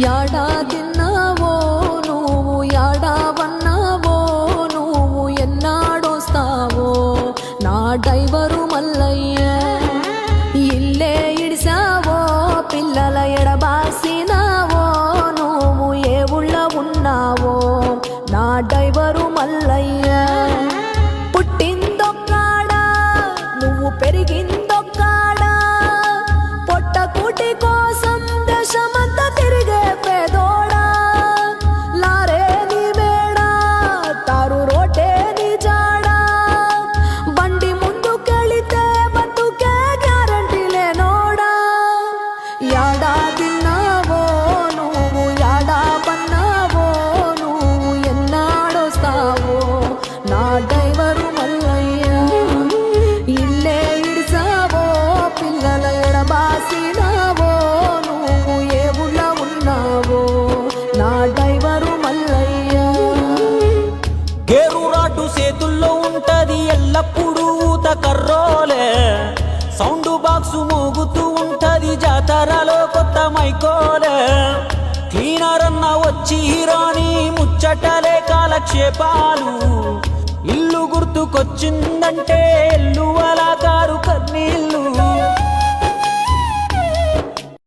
యాడా తిన్నావో నువ్వు యాడా వన్నావో నువ్వు ఎన్నాడొస్తావో నా డ్రైవరు మల్లయ్య ఇల్లే ఇడిసావో పిల్లల ఎడబాసినావో నువ్వు ఏ ఊళ్ళో ఉన్నావో నా డ్రైవరు మల్లయ్య పుట్టిందొక్కాడా నువ్వు పెరిగిందొక్కాడా పొట్ట కూటి కోసం దేశమంతా తిరిగే పేదోడా లారే నీ మేడా తారు రోటే నీ జాడా బండి ముందుకెళితే బతుకే గ్యారంటీ లేనోడా యాడా తిన్నావో నువ్వు యాడా పన్నావో నువ్వు ఎన్నాడొస్తావో నా డ్రైవరు మల్లయ్య ఇల్లే ఇడిసావో పిల్లల ఎడబాసినావో నువ్వు ఏ ఊళ్ళో ఉన్నావో నా డ్రైవరు మల్లయ్య గేరు రాటు చేతుల్లో ఉంటది ఎల్లప్పుడూ ఊత కర్రోలే సౌండ్ బాక్స్ మోగుతూ ఉంటది జాతరలో కొత్త మైకోలే క్లీనర్ అన్న వచ్చి రాని ముచ్చటలే కాలక్షేపాలు ఇల్లు గుర్తుకొచ్చిందంటే ఎల్లువల